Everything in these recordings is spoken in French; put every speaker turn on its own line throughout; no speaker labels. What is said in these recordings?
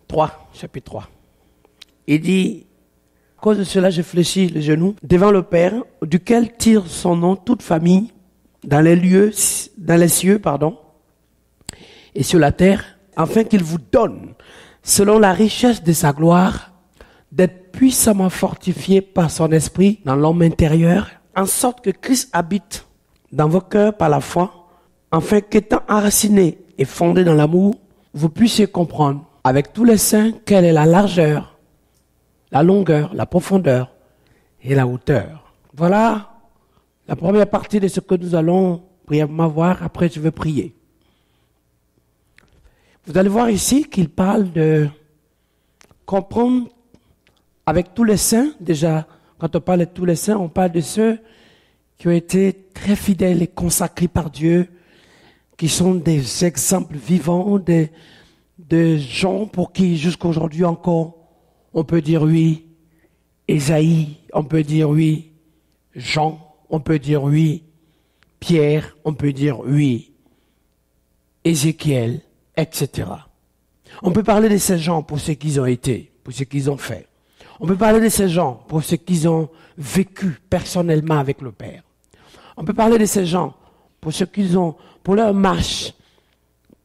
3, chapitre 3. Il dit, à cause de cela, je fléchis les genoux devant le Père, duquel tire son nom toute famille dans les cieux, et sur la terre, afin qu'il vous donne, selon la richesse de sa gloire, d'être puissamment fortifié par son esprit dans l'homme intérieur, en sorte que Christ habite dans vos cœurs par la foi, afin qu'étant enraciné et fondé dans l'amour, vous puissiez comprendre avec tous les saints quelle est la largeur, la longueur, la profondeur et la hauteur. Voilà la première partie de ce que nous allons brièvement voir. Après, je vais prier. Vous allez voir ici qu'il parle de comprendre avec tous les saints. Déjà, quand on parle de tous les saints, on parle de ceux qui ont été très fidèles et consacrés par Dieu, qui sont des exemples vivants, des gens pour qui jusqu'à aujourd'hui encore, on peut dire oui. Ésaïe, on peut dire oui. Jean, on peut dire oui. Pierre, on peut dire oui. Ézéchiel, etc. On peut parler de ces gens pour ce qu'ils ont été, pour ce qu'ils ont fait. On peut parler de ces gens pour ce qu'ils ont vécu personnellement avec le Père. On peut parler de ces gens pour ce qu'ils ont, pour leur marche,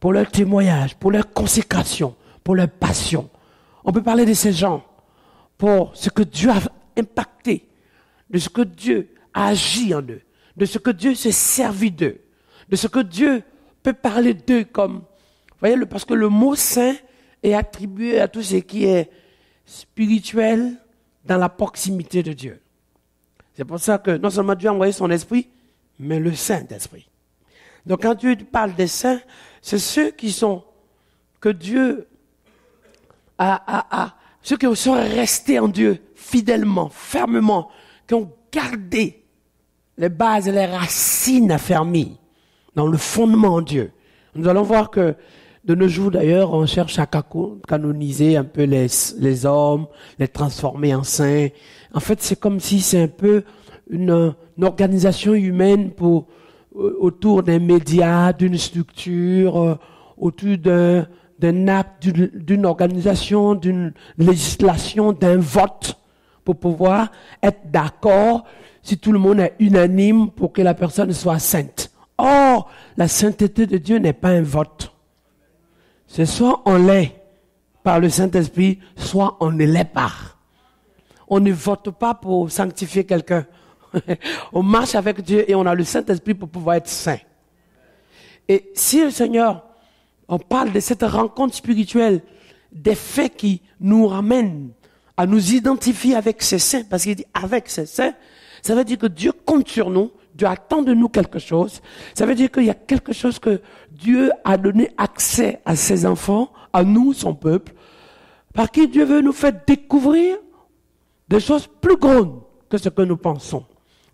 pour leur témoignage, pour leur consécration, pour leur passion. On peut parler de ces gens pour ce que Dieu a impacté, de ce que Dieu a agi en eux, de ce que Dieu s'est servi d'eux, de ce que Dieu peut parler d'eux comme, voyez, parce que le mot saint est attribué à tout ce qui est spirituel dans la proximité de Dieu. C'est pour ça que non seulement Dieu a envoyé son esprit, mais le Saint-Esprit. Donc quand Dieu parle des saints, c'est ceux qui sont, que Dieu ceux qui sont restés en Dieu fidèlement, fermement, qui ont gardé les bases et les racines affermies dans le fondement en Dieu. Nous allons voir que de nos jours d'ailleurs, on cherche à canoniser un peu les hommes, les transformer en saints. En fait, c'est comme si c'est un peu une organisation humaine autour d'un média, d'une structure, autour d'un acte, d'une organisation, d'une législation, d'un vote, pour pouvoir être d'accord si tout le monde est unanime pour que la personne soit sainte. Or, la sainteté de Dieu n'est pas un vote. C'est soit on l'est par le Saint-Esprit, soit on ne l'est pas. On ne vote pas pour sanctifier quelqu'un. On marche avec Dieu et on a le Saint-Esprit pour pouvoir être saint. Et si le Seigneur, on parle de cette rencontre spirituelle, des faits qui nous ramènent à nous identifier avec ces saints, parce qu'il dit avec ces saints, ça veut dire que Dieu compte sur nous, Dieu attend de nous quelque chose. Ça veut dire qu'il y a quelque chose que Dieu a donné accès à ses enfants, à nous, son peuple, par qui Dieu veut nous faire découvrir des choses plus grandes que ce que nous pensons.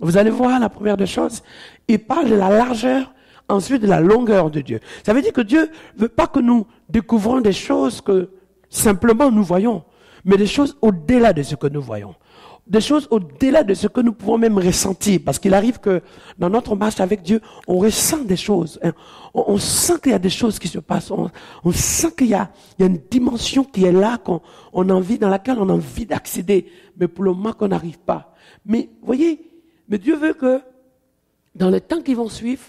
Vous allez voir la première des choses, il parle de la largeur, ensuite de la longueur de Dieu. Ça veut dire que Dieu ne veut pas que nous découvrons des choses que simplement nous voyons, mais des choses au-delà de ce que nous voyons. Des choses au-delà de ce que nous pouvons même ressentir. Parce qu'il arrive que dans notre marche avec Dieu, on ressent des choses. Hein. On sent qu'il y a des choses qui se passent. On sent qu'il y a une dimension qui est là, dans laquelle on a envie d'accéder. Mais pour le moment qu'on n'arrive pas. Mais voyez, mais Dieu veut que dans les temps qui vont suivre,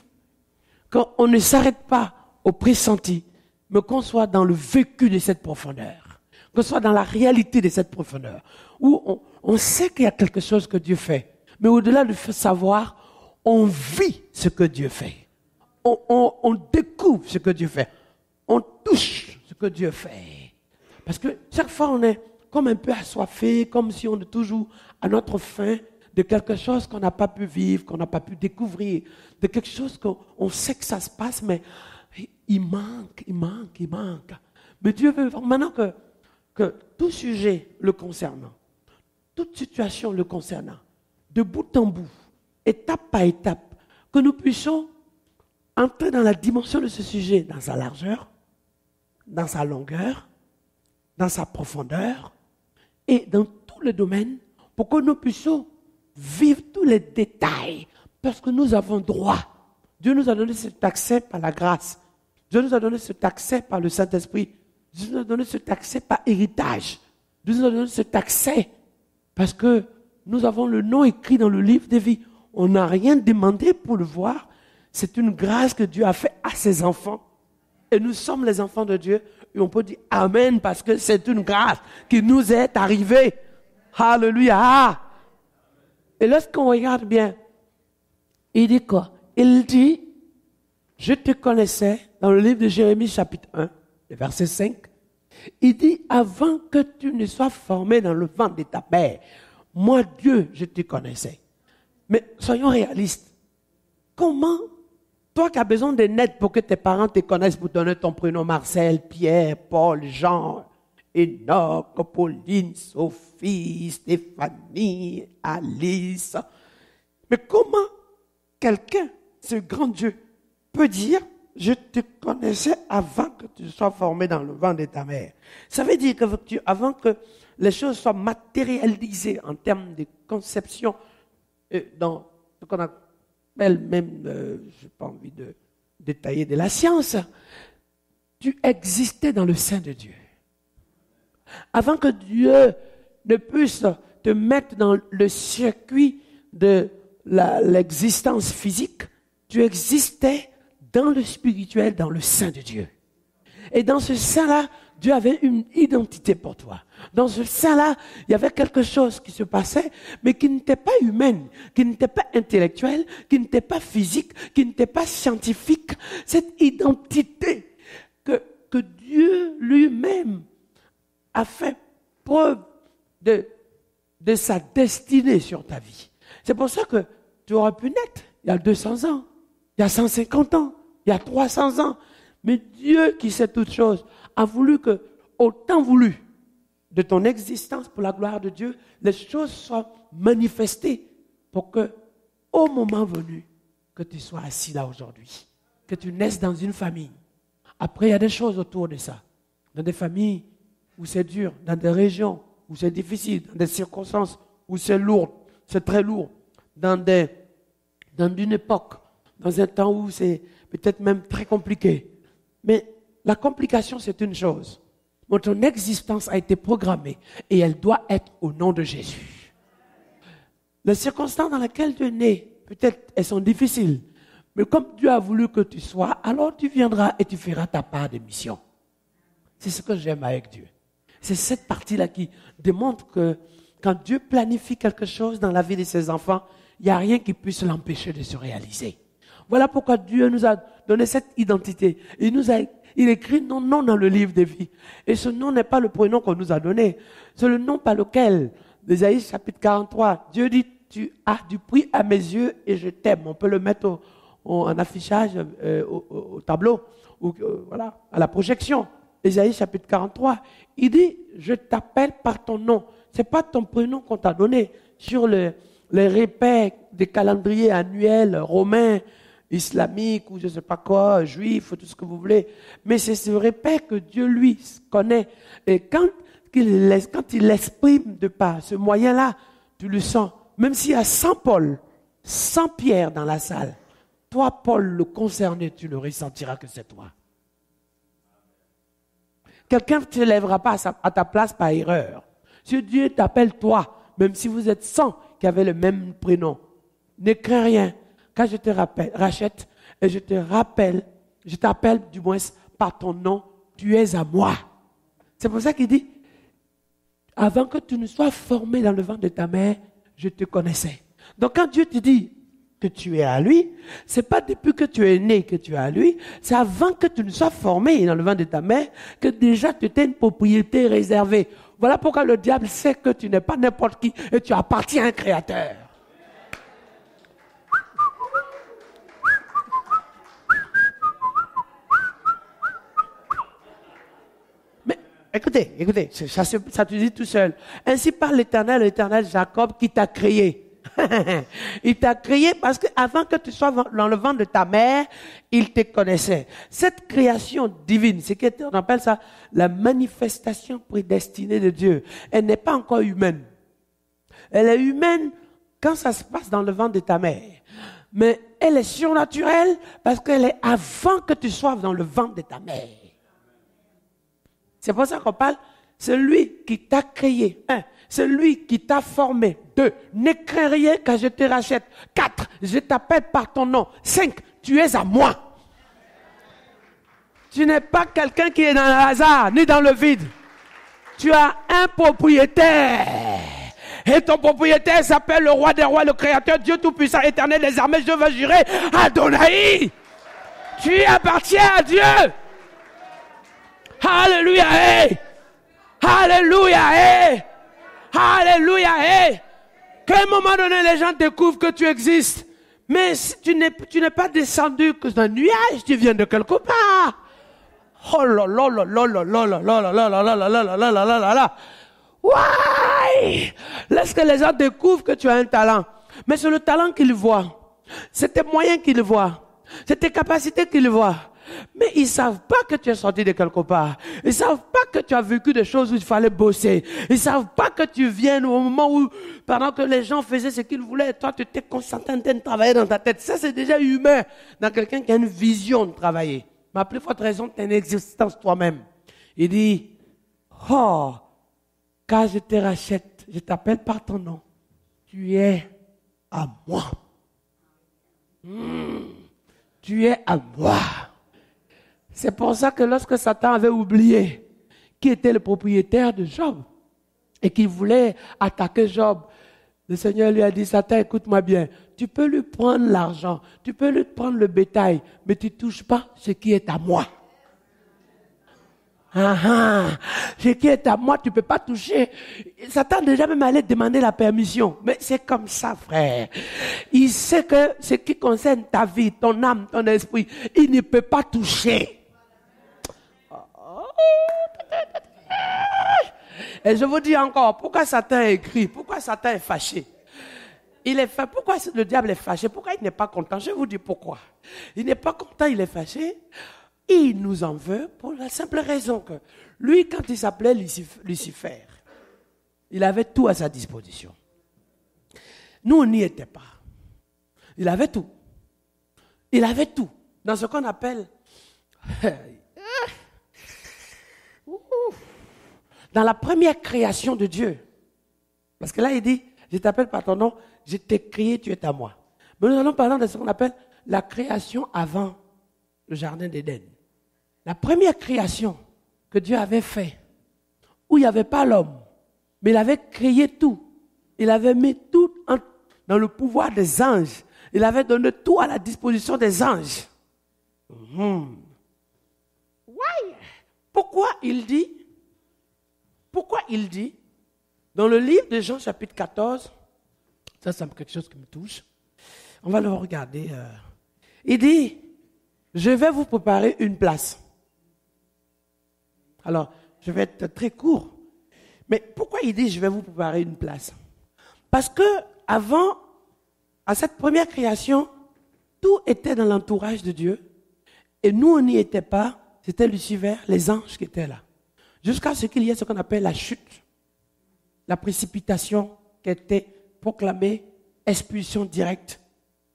qu'on ne s'arrête pas au pressenti, mais qu'on soit dans le vécu de cette profondeur. Qu'on soit dans la réalité de cette profondeur. Où on sait qu'il y a quelque chose que Dieu fait. Mais au-delà de savoir, on vit ce que Dieu fait. On découvre ce que Dieu fait. On touche ce que Dieu fait. Parce que chaque fois, on est comme un peu assoiffé, comme si on est toujours à notre fin de quelque chose qu'on n'a pas pu vivre, qu'on n'a pas pu découvrir, de quelque chose qu'on sait que ça se passe, mais il manque. Mais Dieu veut maintenant que tout sujet le concernant, toute situation le concernant, de bout en bout, étape par étape, que nous puissions entrer dans la dimension de ce sujet, dans sa largeur, dans sa longueur, dans sa profondeur, et dans tous les domaines, pour que nous puissions vivre tous les détails, parce que nous avons droit. Dieu nous a donné cet accès par la grâce. Dieu nous a donné cet accès par le Saint-Esprit. Dieu nous a donné cet accès par héritage. Dieu nous a donné cet accès parce que nous avons le nom écrit dans le livre des vies. On n'a rien demandé pour le voir. C'est une grâce que Dieu a faite à ses enfants. Et nous sommes les enfants de Dieu. Et on peut dire Amen parce que c'est une grâce qui nous est arrivée. Alléluia. Et lorsqu'on regarde bien, il dit quoi? Il dit, je te connaissais, dans le livre de Jérémie chapitre 1, le verset 5. Il dit, avant que tu ne sois formé dans le ventre de ta mère, moi Dieu, je te connaissais. Mais soyons réalistes. Comment, toi qui as besoin de naître pour que tes parents te connaissent, pour donner ton prénom Marcel, Pierre, Paul, Jean, Enoch, Pauline, Sophie, Stéphanie, Alice. Mais comment quelqu'un, ce grand Dieu, peut dire, je te connaissais avant que tu sois formé dans le ventre de ta mère. Ça veut dire que avant que les choses soient matérialisées en termes de conception, dans ce qu'on appelle même, je n'ai pas envie de détailler de la science, tu existais dans le sein de Dieu. Avant que Dieu ne puisse te mettre dans le circuit de l'existence physique, tu existais dans le spirituel, dans le sein de Dieu. Et dans ce sein-là, Dieu avait une identité pour toi. Dans ce sein-là, il y avait quelque chose qui se passait, mais qui n'était pas humaine, qui n'était pas intellectuelle, qui n'était pas physique, qui n'était pas scientifique. Cette identité que Dieu lui-même a fait preuve de sa destinée sur ta vie. C'est pour ça que tu aurais pu naître il y a 200 ans, il y a 150 ans, il y a 300 ans. Mais Dieu qui sait toutes choses a voulu que, au temps voulu de ton existence pour la gloire de Dieu, les choses soient manifestées pour que, au moment venu, que tu sois assis là aujourd'hui, que tu naisses dans une famille. Après, il y a des choses autour de ça. Dans des familles où c'est dur, dans des régions où c'est difficile, dans des circonstances où c'est lourd, c'est très lourd, dans une époque, dans un temps où c'est peut-être même très compliqué. Mais la complication, c'est une chose. Mais ton existence a été programmée et elle doit être au nom de Jésus. Les circonstances dans lesquelles tu es né, peut-être elles sont difficiles, mais comme Dieu a voulu que tu sois, alors tu viendras et tu feras ta part de mission. C'est ce que j'aime avec Dieu. C'est cette partie-là qui démontre que quand Dieu planifie quelque chose dans la vie de ses enfants, il n'y a rien qui puisse l'empêcher de se réaliser. Voilà pourquoi Dieu nous a donné cette identité. Il écrit nos noms dans le livre des vies. Et ce nom n'est pas le prénom qu'on nous a donné. C'est le nom par lequel, Ésaïe chapitre 43, Dieu dit, tu as du prix à mes yeux et je t'aime. On peut le mettre en affichage au tableau, ou voilà, à la projection. Ésaïe chapitre 43, il dit, je t'appelle par ton nom. Ce n'est pas ton prénom qu'on t'a donné sur les repères des calendriers annuels romains, islamiques ou je ne sais pas quoi, juifs, tout ce que vous voulez. Mais c'est ce repère que Dieu, lui, connaît. Et quand il l'exprime de par ce moyen-là, tu le sens. Même s'il y a 100 Paul, 100 Pierre dans la salle, toi, Paul, le concerné, tu le ressentiras que c'est toi. Quelqu'un ne te lèvera pas à ta place par erreur. Si Dieu t'appelle toi, même si vous êtes 100 qui avaient le même prénom, ne crains rien. Quand je te rachète et je t'appelle du moins par ton nom, tu es à moi. C'est pour ça qu'il dit, avant que tu ne sois formé dans le ventre de ta mère, je te connaissais. Donc quand Dieu te dit que tu es à lui, c'est pas depuis que tu es né que tu es à lui, c'est avant que tu ne sois formé dans le ventre de ta mère que déjà tu étais une propriété réservée. Voilà pourquoi le diable sait que tu n'es pas n'importe qui et tu appartiens à un créateur. Mais écoutez, ça te dit tout seul. Ainsi parle l'Éternel Jacob qui t'a créé. Il t'a créé parce qu'avant que tu sois dans le ventre de ta mère, il te connaissait. Cette création divine, c'est qu'on appelle ça la manifestation prédestinée de Dieu. Elle n'est pas encore humaine. Elle est humaine quand ça se passe dans le ventre de ta mère. Mais elle est surnaturelle parce qu'elle est avant que tu sois dans le ventre de ta mère. C'est pour ça qu'on parle. C'est lui qui t'a créé. 1. C'est lui qui t'a formé. 2. Ne crains rien quand je te rachète. 4. Je t'appelle par ton nom. 5. Tu es à moi. Tu n'es pas quelqu'un qui est dans le hasard, ni dans le vide. Tu as un propriétaire. Et ton propriétaire s'appelle le roi des rois, le créateur, Dieu tout-puissant, éternel des armées. Je veux jurer, Adonai. Tu appartiens à Dieu. Alléluia. Hey. Alléluia. Hey. Alléluia. Hey. Qu'à un moment donné, les gens découvrent que tu existes. Mais si tu n'es pas descendu que d'un nuage, tu viens de quelque part. Oh là là là là là là là là là là là là là là là là là là. Ouais! Laisse que les gens découvrent que tu as un talent. Mais c'est le talent qu'ils voient. C'est tes moyens qu'ils voient. C'est tes capacités qu'ils voient. Mais ils ne savent pas que tu es sorti de quelque part. Ils ne savent pas que tu as vécu des choses où il fallait bosser. Ils ne savent pas que tu viens au moment où, pendant que les gens faisaient ce qu'ils voulaient, toi tu t'es concentré en train de travailler dans ta tête. Ça c'est déjà humain dans quelqu'un qui a une vision de travailler. Mais à plus forte raison, tu as une existence toi-même. Il dit, oh, quand je te rachète, je t'appelle par ton nom. Tu es à moi. Tu es à moi. C'est pour ça que lorsque Satan avait oublié qui était le propriétaire de Job et qu'il voulait attaquer Job, le Seigneur lui a dit, Satan, écoute-moi bien, tu peux lui prendre l'argent, tu peux lui prendre le bétail, mais tu ne touches pas ce qui est à moi. Ce qui est à moi, tu ne peux pas toucher. Satan déjà même allé demander la permission. Mais c'est comme ça, frère. Il sait que ce qui concerne ta vie, ton âme, ton esprit, il ne peut pas toucher. Et je vous dis encore, pourquoi Satan écrit, pourquoi Satan est fâché? Il est fait. Pourquoi le diable est fâché? Pourquoi il n'est pas content? Je vous dis pourquoi. Il n'est pas content, il est fâché. Il nous en veut pour la simple raison que lui, quand il s'appelait Lucifer, il avait tout à sa disposition. Nous, on n'y était pas. Il avait tout. Il avait tout. Dans ce qu'on appelle... Dans la première création de Dieu. Parce que là, il dit, je t'appelle par ton nom, je t'ai créé, tu es à moi. Mais nous allons parler de ce qu'on appelle la création avant le jardin d'Éden. La première création que Dieu avait faite, où il n'y avait pas l'homme, mais il avait créé tout. Il avait mis tout dans le pouvoir des anges. Il avait donné tout à la disposition des anges. Ouais. Pourquoi il dit, dans le livre de Jean chapitre 14, ça c'est quelque chose qui me touche, on va le regarder. Il dit, je vais vous préparer une place. Alors, je vais être très court. Mais pourquoi il dit, je vais vous préparer une place? Parce que avant, à cette première création, tout était dans l'entourage de Dieu. Et nous, on n'y était pas. C'était Lucifer, les anges qui étaient là. Jusqu'à ce qu'il y ait ce qu'on appelle la chute. La précipitation qui était proclamée, expulsion directe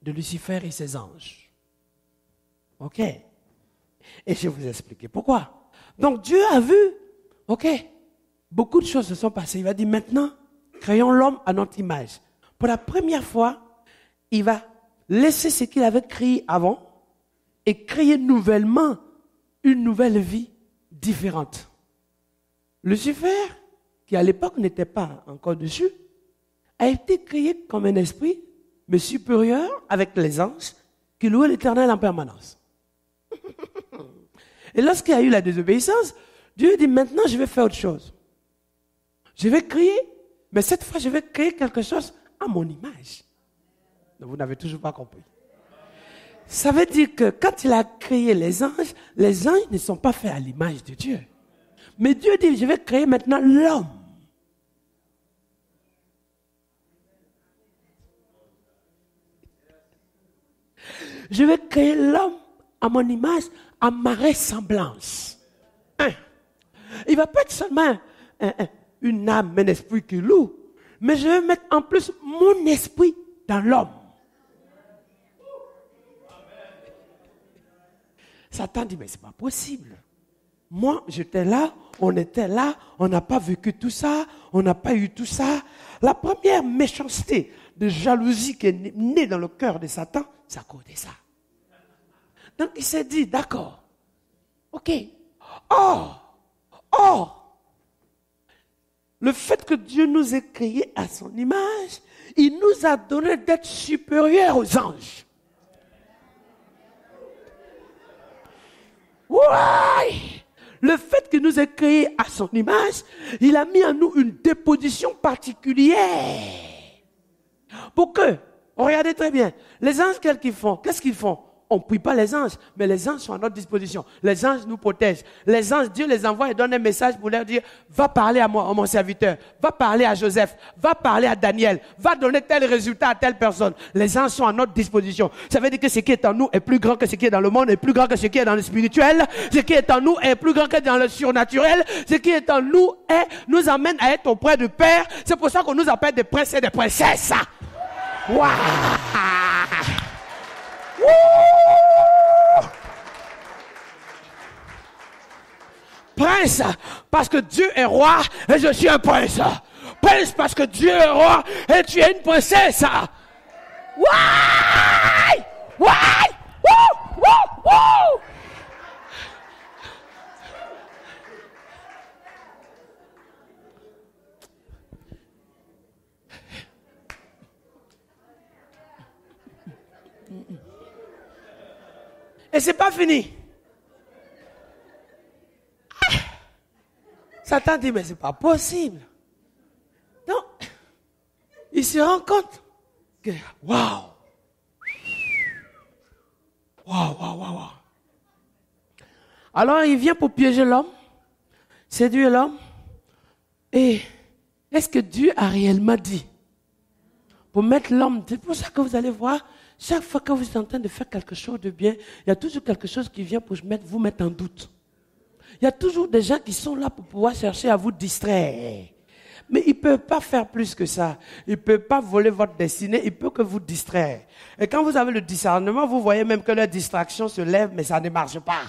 de Lucifer et ses anges. Ok. Et je vais vous expliquer pourquoi. Donc Dieu a vu, ok, beaucoup de choses se sont passées. Il va dire maintenant, créons l'homme à notre image. Pour la première fois, il va laisser ce qu'il avait créé avant et créer nouvellement une nouvelle vie différente. Lucifer, qui à l'époque n'était pas encore dessus, a été créé comme un esprit, mais supérieur avec les anges, qui louaient l'Éternel en permanence. Et lorsqu'il y a eu la désobéissance, Dieu dit maintenant je vais faire autre chose. Je vais créer, mais cette fois je vais créer quelque chose à mon image. Vous n'avez toujours pas compris. Ça veut dire que quand il a créé les anges ne sont pas faits à l'image de Dieu. Mais Dieu dit, je vais créer maintenant l'homme. Je vais créer l'homme à mon image, à ma ressemblance. Il ne va pas être seulement une âme, un esprit qui loue, mais je vais mettre en plus mon esprit dans l'homme. Satan dit, mais ce n'est pas possible. moi, j'étais là, on était là, on n'a pas vécu tout ça, on n'a pas eu tout ça. La première méchanceté de jalousie qui est née dans le cœur de Satan, c'est à cause de ça. Donc il s'est dit, d'accord, ok, le fait que Dieu nous ait créés à son image, il nous a donné d'être supérieurs aux anges. Ouais! Le fait qu'il nous ait créés à son image, il a mis en nous une déposition particulière. Pour que, regardez très bien, les anges, qu'est-ce qu'ils font? On ne prie pas les anges, mais les anges sont à notre disposition. Les anges nous protègent. Les anges, Dieu les envoie et donne un message pour leur dire, va parler à moi, à mon serviteur. Va parler à Joseph. Va parler à Daniel. Va donner tel résultat à telle personne. Les anges sont à notre disposition. Ça veut dire que ce qui est en nous est plus grand que ce qui est dans le monde, est plus grand que ce qui est dans le spirituel. Ce qui est en nous est plus grand que dans le surnaturel. Ce qui est en nous nous amène à être auprès du Père. C'est pour ça qu'on nous appelle des princes et des princesses. Waouh! Prince, parce que Dieu est roi et je suis un prince. Prince, parce que Dieu est roi et tu es une princesse. Ouais! Ouais! Wouh! Wouh! Wouh! Et c'est pas fini. Satan dit, mais c'est pas possible. Non. Il se rend compte que, waouh. Alors il vient pour piéger l'homme, séduire l'homme. Et est-ce que Dieu a réellement dit? Pour mettre l'homme, c'est pour ça que vous allez voir, chaque fois que vous êtes en train de faire quelque chose de bien, il y a toujours quelque chose qui vient pour vous mettre en doute. Il y a toujours des gens qui sont là pour pouvoir chercher à vous distraire. Mais ils ne peuvent pas faire plus que ça. Ils ne peuvent pas voler votre destinée, ils peuvent que vous distraire. Et quand vous avez le discernement, vous voyez même que leur distraction se lève, mais ça ne marche pas.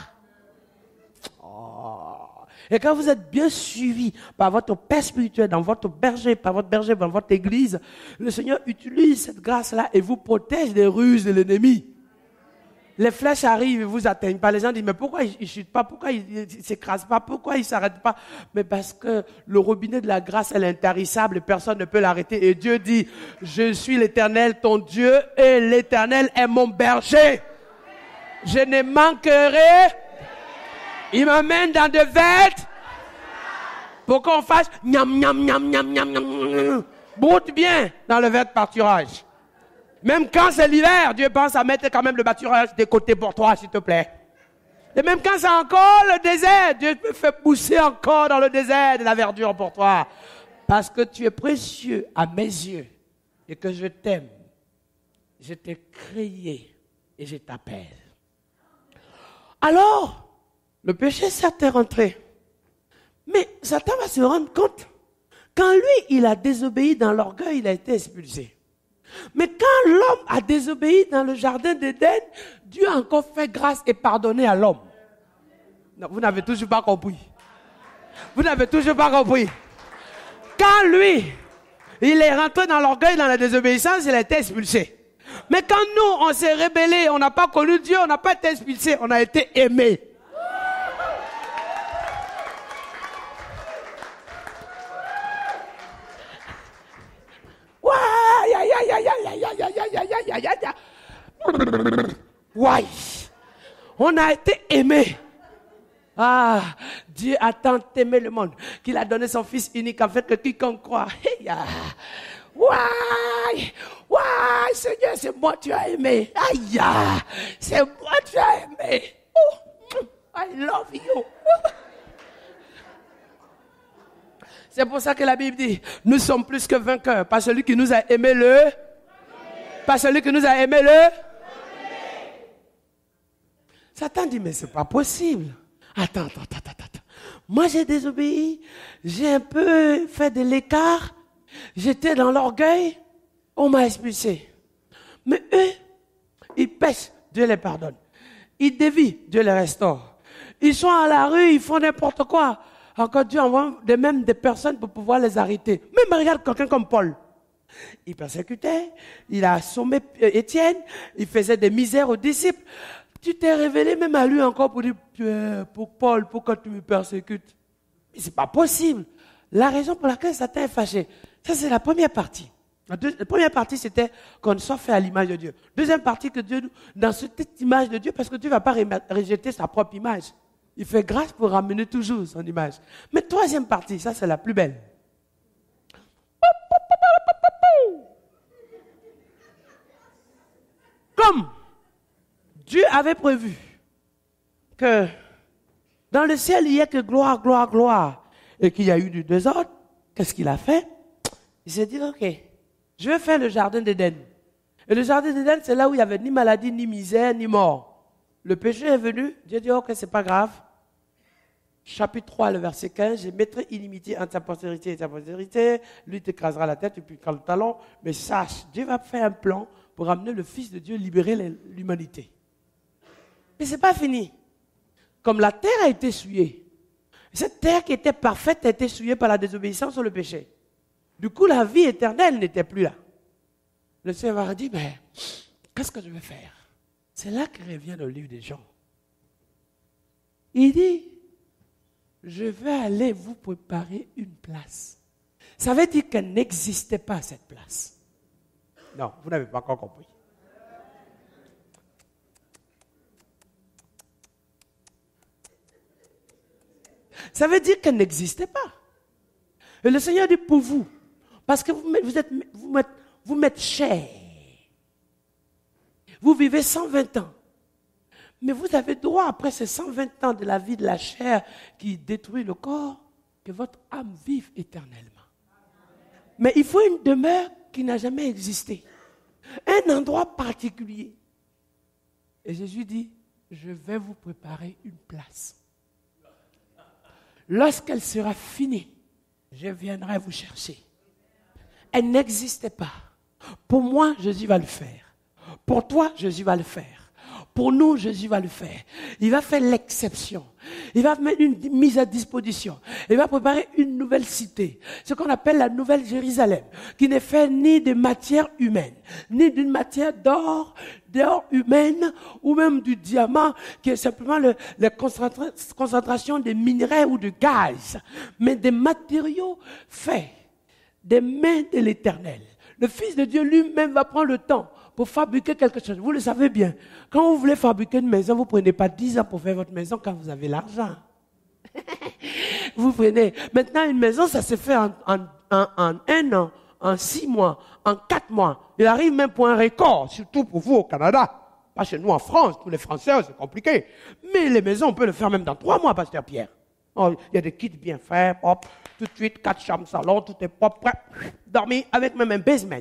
Et quand vous êtes bien suivi par votre père spirituel, dans votre berger, par votre berger, dans votre église, le Seigneur utilise cette grâce-là et vous protège des ruses de l'ennemi. Les flèches arrivent et vous atteignent pas. Les gens disent, mais pourquoi ils ne chutent pas? Pourquoi ils ne s'écrasent pas? Pourquoi ils ne s'arrêtent pas? Mais parce que le robinet de la grâce, elle est intarissable et personne ne peut l'arrêter. Et Dieu dit, je suis l'Éternel, ton Dieu, et l'Éternel est mon berger. Je ne manquerai. Il m'amène dans de vertes pour qu'on fasse niam, niam, niam, niam, niam, niam. Broute bien dans le vert pâturage. Même quand c'est l'hiver, Dieu pense à mettre quand même le pâturage de côté pour toi, s'il te plaît. Et même quand c'est encore le désert, Dieu te fait pousser encore dans le désert de la verdure pour toi. Parce que tu es précieux à mes yeux et que je t'aime. Je t'ai créé et je t'appelle. Alors, le péché certes est rentré. Mais Satan va se rendre compte. Quand lui, il a désobéi dans l'orgueil, il a été expulsé. Mais quand l'homme a désobéi dans le jardin d'Éden, Dieu a encore fait grâce et pardonné à l'homme. Non, vous n'avez toujours pas compris. Vous n'avez toujours pas compris. Quand lui, il est rentré dans l'orgueil, dans la désobéissance, il a été expulsé. Mais quand nous, on s'est rébellés, on n'a pas connu Dieu, on n'a pas été expulsé, on a été aimés. Ouais. On a été aimés. Ah, Dieu a tant aimé le monde qu'il a donné son Fils unique afin que quiconque croit. Ouais, ouais, Seigneur, c'est moi que tu as aimé. Aïe, c'est moi que tu as aimé. Oh, I love you. C'est pour ça que la Bible dit, nous sommes plus que vainqueurs, pas celui qui nous a aimé pas celui qui nous a aimé Satan dit, mais c'est pas possible. Attends. Moi, j'ai désobéi, j'ai un peu fait de l'écart, j'étais dans l'orgueil, on m'a expulsé. Mais eux, ils pêchent, Dieu les pardonne. Ils dévient, Dieu les restaure. Ils sont à la rue, ils font n'importe quoi. Encore Dieu envoie même des personnes pour pouvoir les arrêter. Même regarde quelqu'un comme Paul. Il persécutait, il a assommé Étienne, il faisait des misères aux disciples. Tu t'es révélé même à lui encore pour dire, pour Paul, pourquoi tu me persécutes? Mais c'est pas possible. La raison pour laquelle Satan est fâché, ça c'est la première partie. La première partie, c'était qu'on soit fait à l'image de Dieu. Deuxième partie, que Dieu, dans cette image de Dieu, parce que Dieu ne va pas rejeter sa propre image. Il fait grâce pour ramener toujours son image. Mais troisième partie, ça c'est la plus belle. Comme Dieu avait prévu que dans le ciel, il n'y a que gloire, gloire, gloire, et qu'il y a eu du désordre, qu'est-ce qu'il a fait? Il s'est dit, ok, je vais faire le jardin d'Éden. Et le jardin d'Éden, c'est là où il n'y avait ni maladie, ni misère, ni mort. Le péché est venu, Dieu dit, ok, c'est pas grave. Chapitre 3, le verset 15, je mettrai inimitié entre ta postérité et ta postérité, lui t'écrasera la tête et puis le talon, mais sache, Dieu va faire un plan pour amener le Fils de Dieu libérer l'humanité. Mais ce n'est pas fini. Comme la terre a été souillée, cette terre qui était parfaite a été souillée par la désobéissance ou le péché. Du coup, la vie éternelle n'était plus là. Le Seigneur a dit, mais qu'est-ce que je vais faire? C'est là que revient le livre des gens. Il dit, je vais aller vous préparer une place. Ça veut dire qu'elle n'existait pas, cette place. Non, vous n'avez pas encore compris. Ça veut dire qu'elle n'existait pas. Et le Seigneur dit pour vous, parce que vous m'êtes cher. Vous vivez 120 ans. Mais vous avez droit, après ces 120 ans de la vie de la chair qui détruit le corps, que votre âme vive éternellement. Mais il faut une demeure qui n'a jamais existé. Un endroit particulier. Et Jésus dit, je vais vous préparer une place. Lorsqu'elle sera finie, je viendrai vous chercher. Elle n'existait pas. Pour moi, Jésus va le faire. Pour toi, Jésus va le faire. Pour nous, Jésus va le faire. Il va faire l'exception. Il va mettre une mise à disposition. Il va préparer une nouvelle cité. Ce qu'on appelle la nouvelle Jérusalem. Qui n'est faite ni de matière humaine, ni d'une matière d'or humaine, ou même du diamant, qui est simplement la concentration des minerais ou de gaz. Mais des matériaux faits des mains de l'Éternel. Le Fils de Dieu lui-même va prendre le temps pour fabriquer quelque chose. Vous le savez bien. Quand vous voulez fabriquer une maison, vous ne prenez pas 10 ans pour faire votre maison quand vous avez l'argent. Vous prenez. Maintenant, une maison, ça se fait en 1 an, en 6 mois, en 4 mois. Il arrive même pour un record, surtout pour vous au Canada. Pas chez nous en France, tous les Français, c'est compliqué. Mais les maisons, on peut le faire même dans 3 mois, Pasteur Pierre. Oh, il y a des kits bien faits, hop, tout de suite, 4 chambres, salon, tout est propre, prêt, dormir avec même un basement.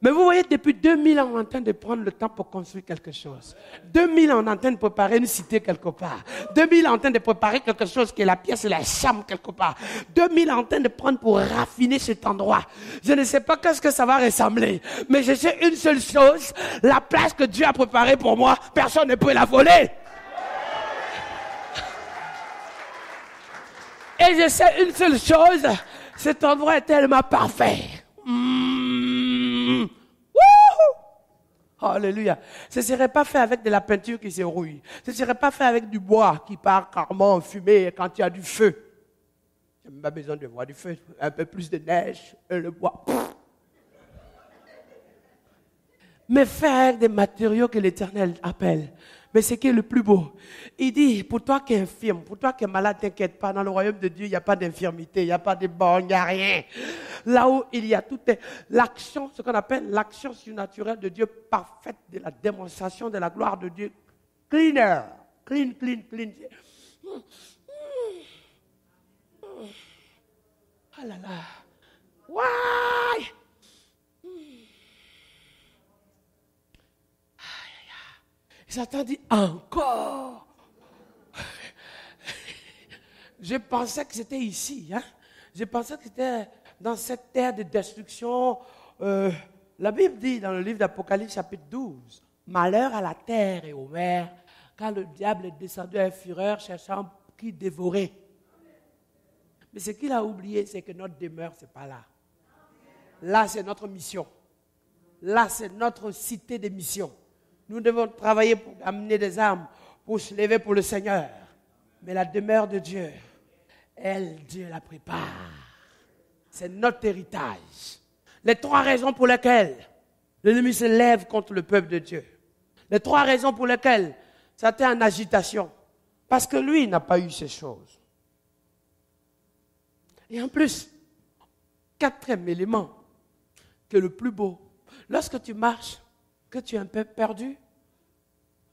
Mais vous voyez, depuis 2000 ans, on est en train de prendre le temps pour construire quelque chose. 2000 ans, on est en train de préparer une cité quelque part. 2000 ans, on est en train de préparer quelque chose qui est la pièce et la chambre quelque part. 2000 ans, on est en train de prendre pour raffiner cet endroit. Je ne sais pas qu'est-ce que ça va ressembler. Mais je sais une seule chose, la place que Dieu a préparée pour moi, personne ne peut la voler. Et je sais une seule chose, cet endroit est tellement parfait. Alléluia. Ce ne serait pas fait avec de la peinture qui se rouille. Ce ne serait pas fait avec du bois qui part carrément en fumée quand il y a du feu. Je n'ai même pas besoin de voir du feu. Un peu plus de neige et le bois. Mais fait avec des matériaux que l'Éternel appelle. Mais ce qui est le plus beau, il dit, pour toi qui es infirme, pour toi qui es malade, t'inquiète pas, dans le royaume de Dieu, il n'y a pas d'infirmité, il n'y a pas de borne, il n'y a rien. Là où il y a toute l'action, ce qu'on appelle l'action surnaturelle de Dieu parfaite, de la démonstration de la gloire de Dieu. Cleaner, clean. Ah là là, why? Satan dit encore. Je pensais que c'était ici. Je pensais que c'était dans cette terre de destruction. La Bible dit dans le livre d'Apocalypse chapitre 12, malheur à la terre et aux mers Car le diable est descendu à un fureur cherchant qui dévorer. Mais ce qu'il a oublié, c'est que notre demeure, ce n'est pas là. Là, c'est notre mission. Là, c'est notre cité de mission. Nous devons travailler pour amener des âmes, pour se lever pour le Seigneur. Mais la demeure de Dieu, elle, Dieu la prépare. C'est notre héritage. Les 3 raisons pour lesquelles l'ennemi se lève contre le peuple de Dieu. Les 3 raisons pour lesquelles ça était en agitation. Parce que lui n'a pas eu ces choses. Et en plus, 4e élément, qui est le plus beau. Lorsque tu marches, que tu es un peu perdu,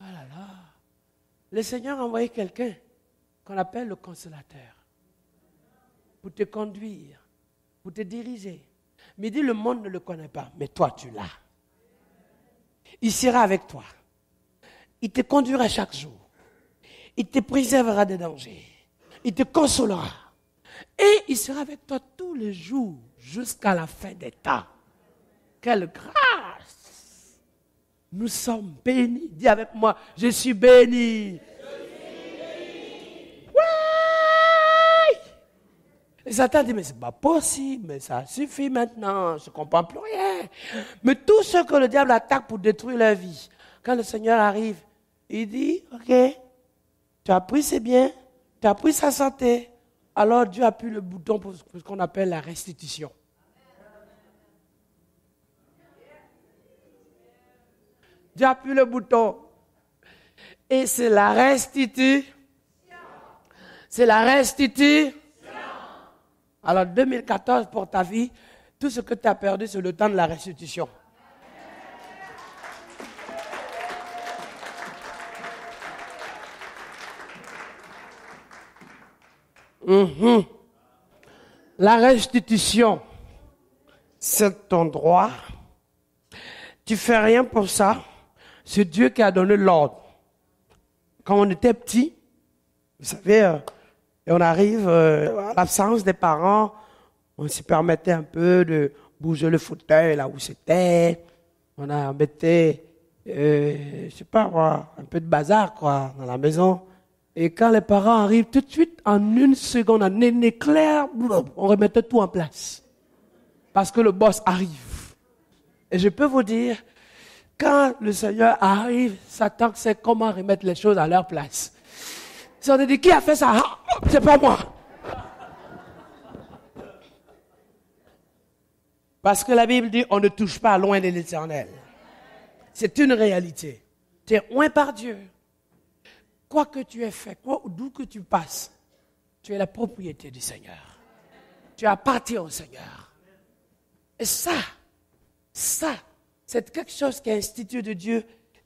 ah là là, le Seigneur a envoyé quelqu'un qu'on appelle le consolateur pour te conduire, pour te diriger. Mais il dit, le monde ne le connaît pas, mais toi tu l'as. Il sera avec toi. Il te conduira chaque jour. Il te préservera des dangers. Il te consolera. Et il sera avec toi tous les jours jusqu'à la fin des temps. Quelle grâce! Nous sommes bénis. Dis avec moi, je suis béni. Ouais! Et Satan dit, mais c'est pas possible, mais ça suffit maintenant, je ne comprends plus rien. Mais tout ce que le diable attaque pour détruire la vie, quand le Seigneur arrive, il dit, ok, tu as pris ses biens, tu as pris sa santé, alors Dieu appuie le bouton pour ce qu'on appelle la restitution. Dieu appuie le bouton. Et c'est la restitution. C'est la restitution. Alors 2014 pour ta vie, tout ce que tu as perdu, c'est le temps de la restitution. La restitution, c'est ton droit. Tu fais rien pour ça. C'est Dieu qui a donné l'ordre. Quand on était petit, vous savez, et on arrive à l'absence des parents, on se permettait un peu de bouger le fauteuil là où c'était. On a mettait, je sais pas quoi, un peu de bazar quoi dans la maison. Et quand les parents arrivent, tout de suite, en une seconde, en un éclair, on remettait tout en place. Parce que le boss arrive. Et je peux vous dire, quand le Seigneur arrive, Satan sait comment remettre les choses à leur place. Si on dit, qui a fait ça? Ah, c'est pas moi. Parce que la Bible dit, on ne touche pas loin de l'Éternel. C'est une réalité. Tu es loin par Dieu. Quoi que tu aies fait, d'où que tu passes, tu es la propriété du Seigneur. Tu appartiens au Seigneur. Et ça, c'est quelque chose qui est institué de Dieu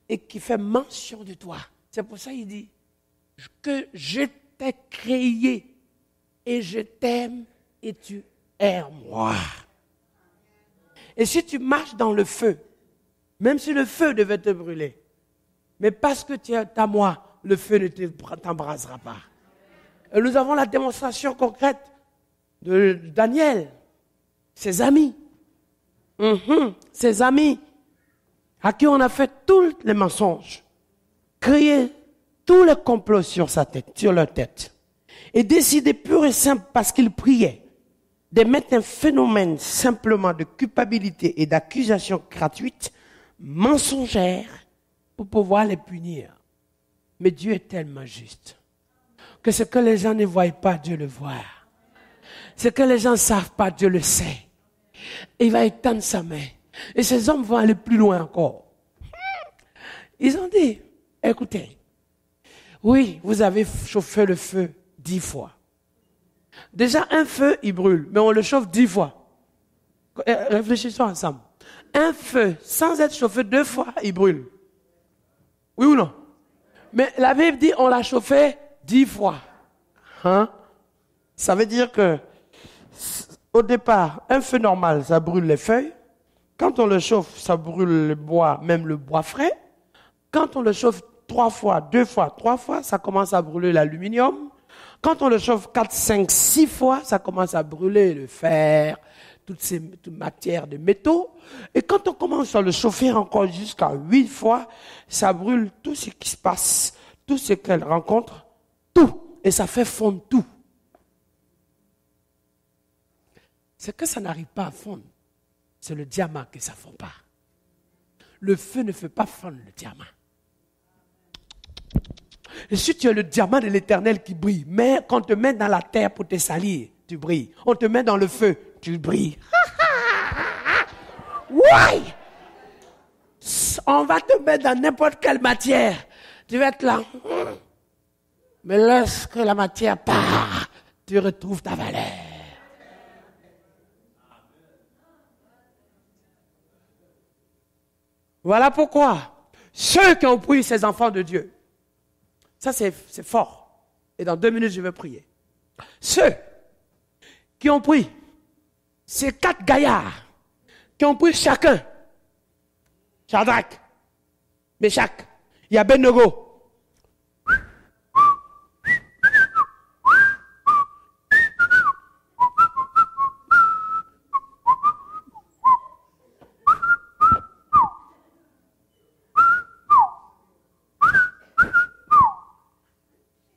et qui fait mention de toi. C'est pour ça qu'il dit que je t'ai créé et je t'aime et tu es moi. Et si tu marches dans le feu, même si le feu devait te brûler, mais parce que tu es à moi, le feu ne t'embrasera pas. Et nous avons la démonstration concrète de Daniel, ses amis. Ses amis à qui on a fait tous les mensonges, créé tous les complots sur sa tête, sur leur tête, et décidé pur et simple parce qu'ils priaient de mettre un phénomène simplement de culpabilité et d'accusation gratuite, mensongère, pour pouvoir les punir. Mais Dieu est tellement juste que ce que les gens ne voient pas, Dieu le voit. Ce que les gens ne savent pas, Dieu le sait. Et il va étendre sa main. Et ces hommes vont aller plus loin encore. Ils ont dit, écoutez, oui, vous avez chauffé le feu 10 fois. Déjà, un feu, il brûle, mais on le chauffe 10 fois. Réfléchissons ensemble. Un feu, sans être chauffé 2 fois, il brûle. Oui ou non? Mais la Bible dit, on l'a chauffé 10 fois. Hein? Ça veut dire que, au départ, un feu normal, ça brûle les feuilles. Quand on le chauffe, ça brûle le bois, même le bois frais. Quand on le chauffe 3 fois, 2 fois, 3 fois, ça commence à brûler l'aluminium. Quand on le chauffe 4, 5, 6 fois, ça commence à brûler le fer, toutes ces matières de métaux. Et quand on commence à le chauffer encore jusqu'à 8 fois, ça brûle tout ce qui se passe, tout ce qu'elle rencontre, tout. Et ça fait fondre tout. C'est que ça n'arrive pas à fondre. C'est le diamant que ça ne fond pas. Le feu ne fait pas fondre le diamant. Et si tu es le diamant de l'Éternel qui brille, mais quand on te met dans la terre pour te salir, tu brilles. On te met dans le feu, tu brilles. Ouais! On va te mettre dans n'importe quelle matière. Tu vas être là. Mais lorsque la matière part, tu retrouves ta valeur. Voilà pourquoi ceux qui ont pris ces enfants de Dieu, ça c'est fort. Et dans 2 minutes, je vais prier. Ceux qui ont pris ces 4 gaillards, qui ont pris chacun, Shadrach, Meshach, il y a Abednego.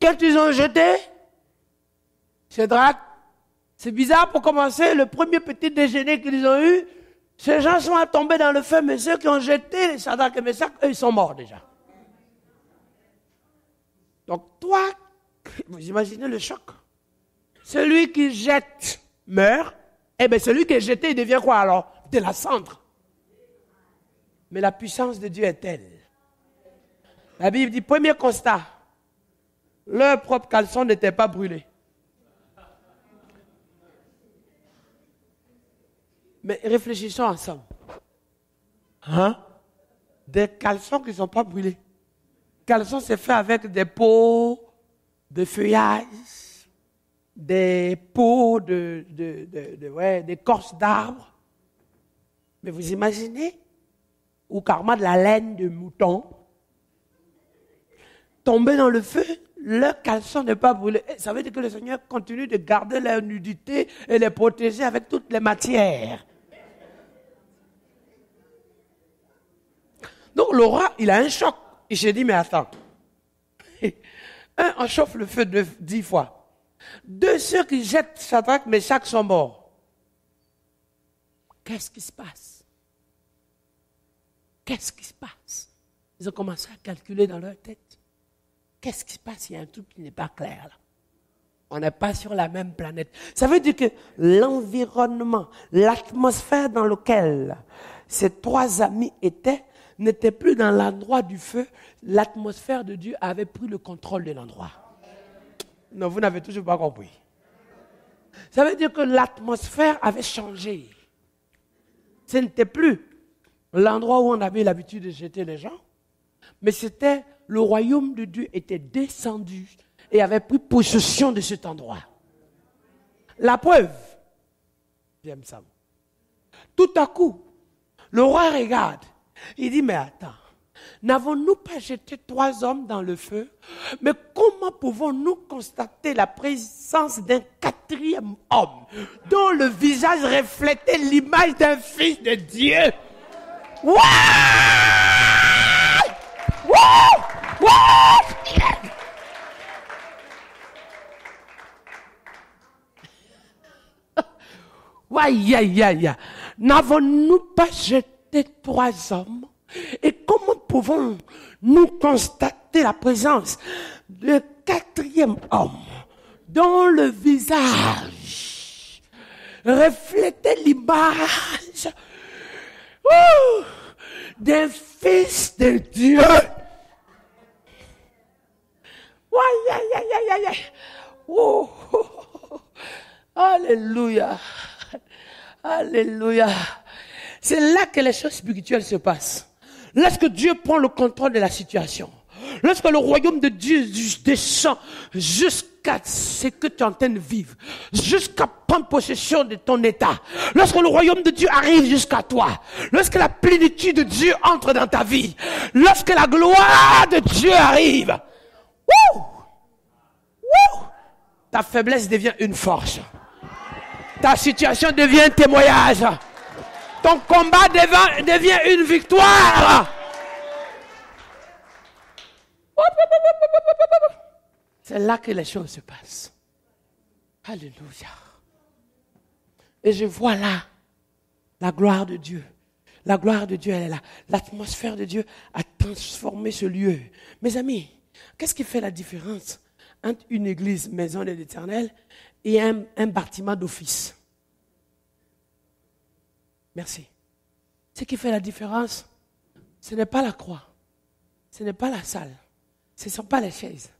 Quand ils ont jeté, Shadrach, c'est bizarre pour commencer, le premier petit déjeuner qu'ils ont eu, ces gens sont tombés dans le feu, mais ceux qui ont jeté les Shadrach et Meshach, eux, ils sont morts déjà. Donc toi, vous imaginez le choc. Celui qui jette meurt, eh bien celui qui est jeté, il devient quoi alors? De la cendre. Mais la puissance de Dieu est telle. La Bible dit, premier constat, leur propre caleçon n'était pas brûlé. Mais réfléchissons ensemble. Hein? Des caleçons qui ne sont pas brûlés. Caleçon, c'est fait avec des peaux de feuillage, des peaux d'écorce d'arbres. Mais vous imaginez? Ou carrément de la laine de mouton. Tomber dans le feu, leur caleçon n'est pas brûlé. Ça veut dire que le Seigneur continue de garder leur nudité et les protéger avec toutes les matières. Donc le roi, il a un choc. Il s'est dit, mais attends. Un, on chauffe le feu 10 fois. 2, ceux qui jettent Shadrach, Meshach sont morts. Qu'est-ce qui se passe? Qu'est-ce qui se passe? Ils ont commencé à calculer dans leur tête. Qu'est-ce qui se passe? Il y a un truc qui n'est pas clair là. On n'est pas sur la même planète. Ça veut dire que l'environnement, l'atmosphère dans laquelle ces 3 amis étaient, n'était plus dans l'endroit du feu. L'atmosphère de Dieu avait pris le contrôle de l'endroit. Non, vous n'avez toujours pas compris. Ça veut dire que l'atmosphère avait changé. Ce n'était plus l'endroit où on avait l'habitude de jeter les gens, mais c'était le royaume de Dieu était descendu et avait pris possession de cet endroit. La preuve, j'aime ça. Tout à coup, le roi regarde. Il dit, mais attends, n'avons-nous pas jeté 3 hommes dans le feu? Mais comment pouvons-nous constater la présence d'un 4e homme dont le visage reflétait l'image d'un fils de Dieu? What? What? What? Aïe, aïe, aïe. N'avons-nous pas jeté 3 hommes? Et comment pouvons-nous constater la présence du 4e homme dont le visage reflétait l'image d'un fils de Dieu? Aïe, aïe, aïe, aïe, aïe. Oh, oh, oh. Alléluia. Alléluia. C'est là que les choses spirituelles se passent. Lorsque Dieu prend le contrôle de la situation. Lorsque le royaume de Dieu descend jusqu'à ce que tu es en train de vivre. Jusqu'à prendre possession de ton état. Lorsque le royaume de Dieu arrive jusqu'à toi. Lorsque la plénitude de Dieu entre dans ta vie. Lorsque la gloire de Dieu arrive. Wouh! Wouh! Ta faiblesse devient une force. Ta situation devient un témoignage. Ton combat devient une victoire. Oh C'est là que les choses se passent. Alléluia. Et je vois là la gloire de Dieu. La gloire de Dieu, elle est là. L'atmosphère de Dieu a transformé ce lieu. Mes amis, qu'est-ce qui fait la différence entre une église, maison de l'Éternel, et un bâtiment d'office? Merci. Ce qui fait la différence, ce n'est pas la croix, ce n'est pas la salle, ce ne sont pas les chaises,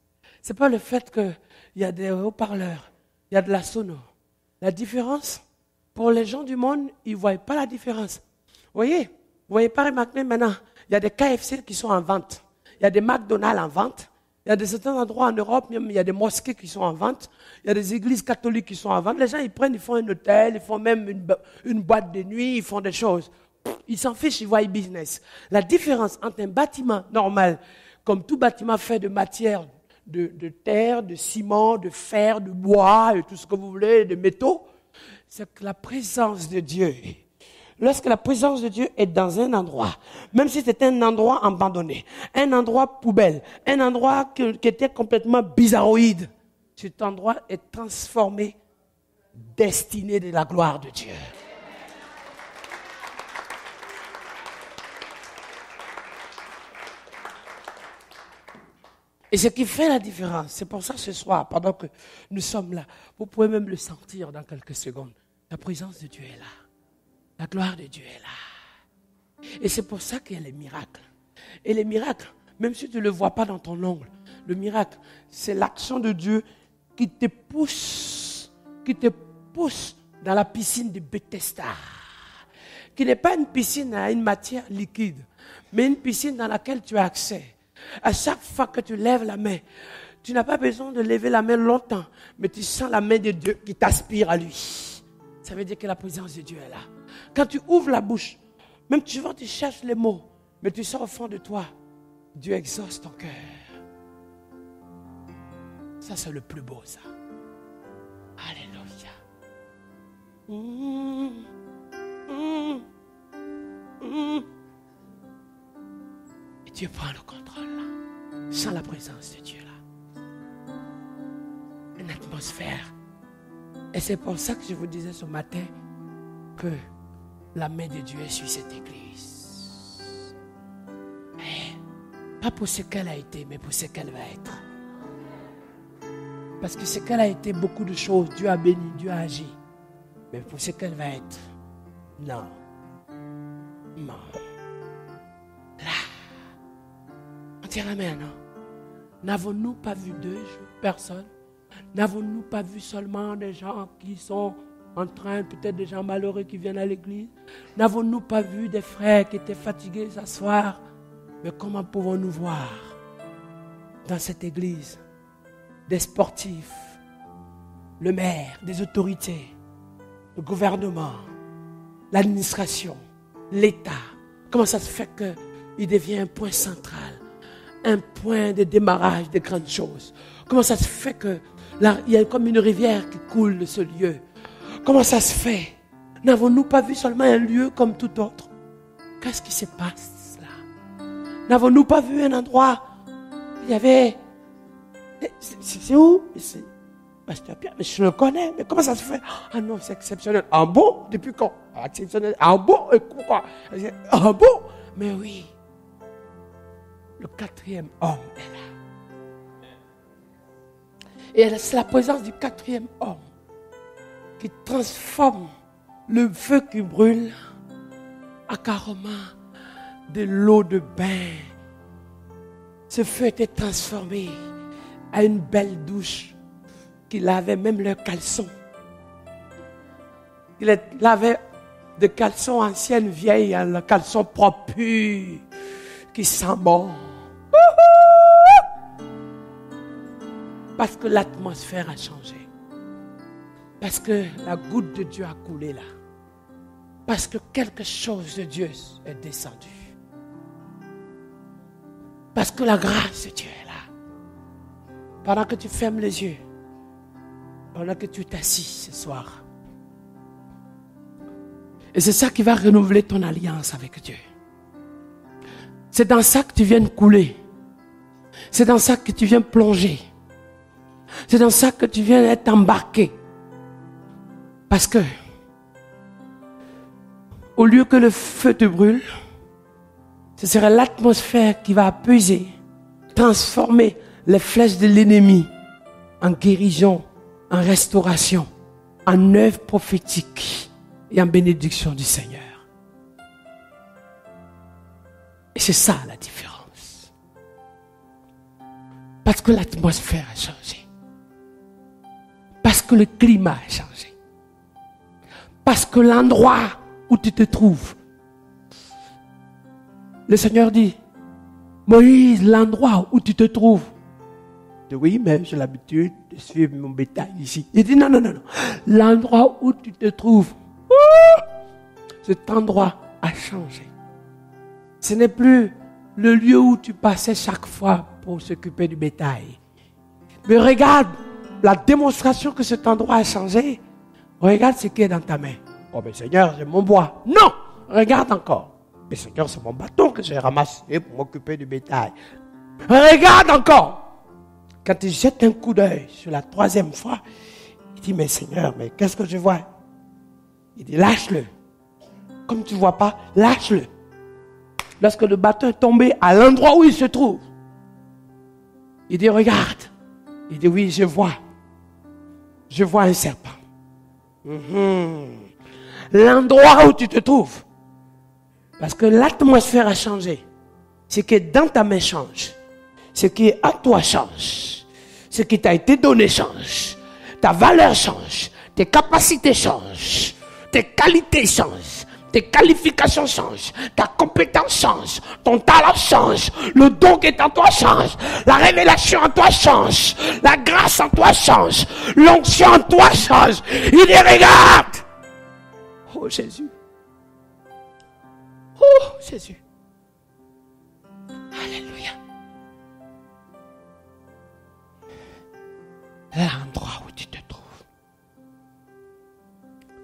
ce n'est pas le fait qu'il y a des haut-parleurs, il y a de la sono. La différence, pour les gens du monde, ils ne voient pas la différence. Vous voyez pas remarquer maintenant, il y a des KFC qui sont en vente, il y a des McDonald's en vente, il y a de certains endroits en Europe, même il y a des mosquées qui sont en vente, il y a des églises catholiques qui sont en vente. Les gens, ils font un hôtel, ils font même une boîte de nuit, ils font des choses. Ils s'en fichent, ils voient business. La différence entre un bâtiment normal, comme tout bâtiment fait de matière, de terre, de ciment, de fer, de bois, et tout ce que vous voulez, de métaux, c'est que la présence de Dieu, lorsque la présence de Dieu est dans un endroit, même si c'est un endroit abandonné, un endroit poubelle, un endroit qui était complètement bizarroïde, cet endroit est transformé, destiné de la gloire de Dieu. Et ce qui fait la différence, c'est pour ça ce soir, pendant que nous sommes là, vous pouvez même le sentir dans quelques secondes, la présence de Dieu est là. La gloire de Dieu est là. Et c'est pour ça qu'il y a les miracles. Et les miracles, même si tu ne le vois pas dans ton ongle, le miracle, c'est l'action de Dieu qui te pousse dans la piscine de Bethesda. Qui n'est pas une piscine à une matière liquide, mais une piscine dans laquelle tu as accès. À chaque fois que tu lèves la main, tu n'as pas besoin de lever la main longtemps, mais tu sens la main de Dieu qui t'aspire à lui. Ça veut dire que la présence de Dieu est là. Quand tu ouvres la bouche, même tu cherches les mots, mais tu sens au fond de toi, Dieu exauce ton cœur. Ça, c'est le plus beau, ça. Alléluia. Et Dieu prend le contrôle là. Sans la présence de Dieu là. Une atmosphère. Et c'est pour ça que je vous disais ce matin que la main de Dieu est sur cette église. Mais pas pour ce qu'elle a été, mais pour ce qu'elle va être. Parce que ce qu'elle a été, beaucoup de choses, Dieu a béni, Dieu a agi. Mais pour ce qu'elle va être, non. Non. Là. On tient la main, non? N'avons-nous pas vu deux personnes? N'avons-nous pas vu seulement des gens qui sont en train, peut-être des gens malheureux qui viennent à l'église? N'avons-nous pas vu des frères qui étaient fatigués s'asseoir? Mais comment pouvons-nous voir dans cette église des sportifs, le maire, des autorités, le gouvernement, l'administration, l'État? Comment ça se fait qu'il devient un point central, un point de démarrage de grandes choses? Comment ça se fait qu'il y a comme une rivière qui coule de ce lieu? Comment ça se fait? N'avons-nous pas vu seulement un lieu comme tout autre? Qu'est-ce qui se passe là? N'avons-nous pas vu un endroit où il y avait... C'est où? C'est Pasteur Pierre, mais je le connais, mais comment ça se fait? Ah non, c'est exceptionnel. Ah bon? Depuis quand? Exceptionnel. Ah bon? Et quoi? Ah bon? Mais oui. Le quatrième homme est là. Et c'est la présence du quatrième homme qui transforme le feu qui brûle à carrément de l'eau de bain. Ce feu était transformé à une belle douche qui lavait même leurs caleçons. Il lavait des caleçons anciennes, vieilles, le caleçon propre, pur, qui sent bon. Parce que l'atmosphère a changé. Parce que la goutte de Dieu a coulé là. Parce que quelque chose de Dieu est descendu. Parce que la grâce de Dieu est là. Pendant que tu fermes les yeux, pendant que tu t'assis ce soir. Et c'est ça qui va renouveler ton alliance avec Dieu. C'est dans ça que tu viens de couler. C'est dans ça que tu viens plonger. C'est dans ça que tu viens être embarqué. Parce que, au lieu que le feu te brûle, ce serait l'atmosphère qui va apaiser, transformer les flèches de l'ennemi en guérison, en restauration, en œuvre prophétique et en bénédiction du Seigneur. Et c'est ça la différence. Parce que l'atmosphère a changé. Parce que le climat a changé. Parce que l'endroit où tu te trouves. Le Seigneur dit, Moïse, l'endroit où tu te trouves. Je dis, oui, mais j'ai l'habitude de suivre mon bétail ici. Il dit, non. L'endroit où tu te trouves, cet endroit a changé. Ce n'est plus le lieu où tu passais chaque fois pour s'occuper du bétail. Mais regarde la démonstration que cet endroit a changé. Regarde ce qui est dans ta main. Oh, mais Seigneur, c'est mon bois. Non, regarde encore. Mais Seigneur, c'est mon bâton que j'ai ramassé pour m'occuper du bétail. Regarde encore. Quand il jette un coup d'œil sur la troisième fois, il dit, mais Seigneur, mais qu'est-ce que je vois? Il dit, lâche-le. Comme tu ne vois pas, lâche-le. Lorsque le bâton est tombé à l'endroit où il se trouve, il dit, regarde. Il dit, oui, je vois. Je vois un serpent. L'endroit où tu te trouves. Parce que l'atmosphère a changé. Ce qui est dans ta main change. Ce qui est à toi change. Ce qui t'a été donné change. Ta valeur change. Tes capacités changent. Tes qualités changent. Tes qualifications changent. Ta compétence change. Ton talent change. Le don qui est en toi change. La révélation en toi change. La grâce en toi change. L'onction en toi change. Il dit, regarde. Oh Jésus. Oh Jésus. Alléluia. L'endroit où tu te trouves.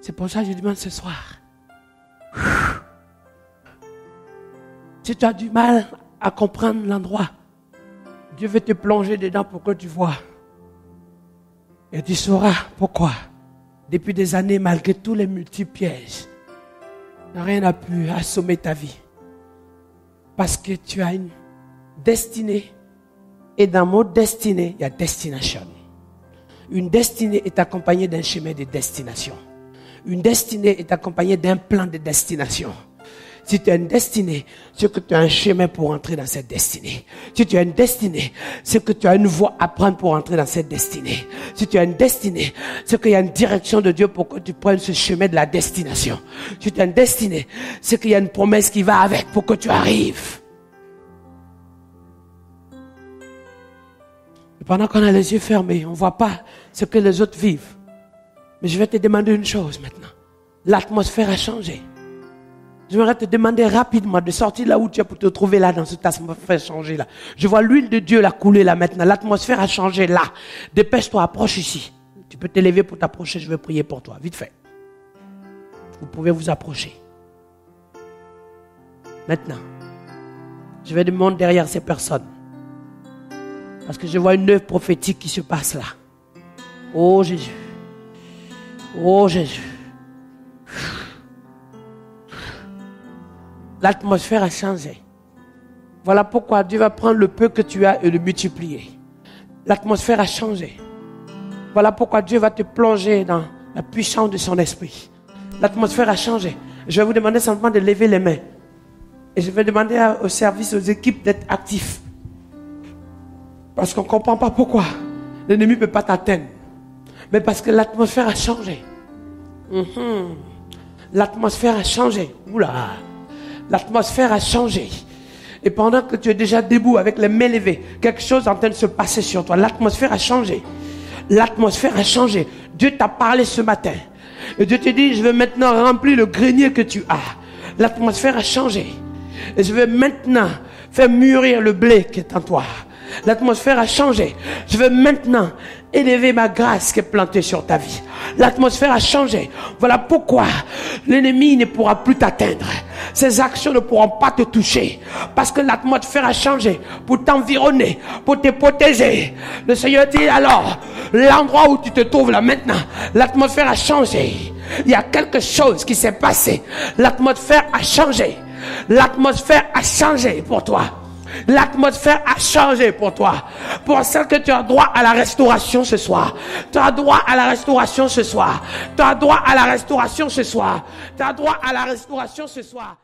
C'est pour ça que je demande ce soir. Si tu as du mal à comprendre l'endroit, Dieu veut te plonger dedans pour que tu vois. Et tu sauras pourquoi. Depuis des années, malgré tous les multiples pièges, rien n'a pu assommer ta vie. Parce que tu as une destinée. Et dans le mot destinée, il y a destination. Une destinée est accompagnée d'un chemin de destination. Une destinée est accompagnée d'un plan de destination. Si tu as une destinée, c'est que tu as un chemin pour entrer dans cette destinée. Si tu as une destinée, c'est que tu as une voie à prendre pour entrer dans cette destinée. Si tu as une destinée, c'est qu'il y a une direction de Dieu pour que tu prennes ce chemin de la destination. Si tu as une destinée, c'est qu'il y a une promesse qui va avec pour que tu arrives. Et pendant qu'on a les yeux fermés, on ne voit pas ce que les autres vivent. Mais je vais te demander une chose maintenant. L'atmosphère a changé. Je voudrais te demander rapidement de sortir là où tu es pour te trouver là dans cette atmosphère changée là. Je vois l'huile de Dieu la couler là maintenant. L'atmosphère a changé là. Dépêche-toi, approche ici. Tu peux t'élever pour t'approcher, je vais prier pour toi. Vite fait. Vous pouvez vous approcher. Maintenant, je vais demander derrière ces personnes. Parce que je vois une œuvre prophétique qui se passe là. Oh Jésus. Oh Jésus. L'atmosphère a changé. Voilà pourquoi Dieu va prendre le peu que tu as et le multiplier. L'atmosphère a changé. Voilà pourquoi Dieu va te plonger dans la puissance de son esprit. L'atmosphère a changé. Je vais vous demander simplement de lever les mains. Et je vais demander au service, aux équipes d'être actifs. Parce qu'on ne comprend pas pourquoi l'ennemi ne peut pas t'atteindre. Mais parce que l'atmosphère a changé. L'atmosphère a changé. Oula. L'atmosphère a changé. Et pendant que tu es déjà debout avec les mains levées, quelque chose est en train de se passer sur toi. L'atmosphère a changé. L'atmosphère a changé. Dieu t'a parlé ce matin. Et Dieu te dit, je vais maintenant remplir le grenier que tu as. L'atmosphère a changé. Et je vais maintenant faire mûrir le blé qui est en toi. L'atmosphère a changé. Je vais maintenant élever ma grâce qui est plantée sur ta vie. L'atmosphère a changé. Voilà pourquoi l'ennemi ne pourra plus t'atteindre. ces actions ne pourront pas te toucher. Parce que l'atmosphère a changé pour t'environner, pour te protéger. Le Seigneur dit alors, l'endroit où tu te trouves là maintenant, l'atmosphère a changé. Il y a quelque chose qui s'est passé. L'atmosphère a changé. L'atmosphère a changé pour toi. L'atmosphère a changé pour toi. Pour ça que tu as droit à la restauration ce soir. Tu as droit à la restauration ce soir. Tu as droit à la restauration ce soir. Tu as droit à la restauration ce soir.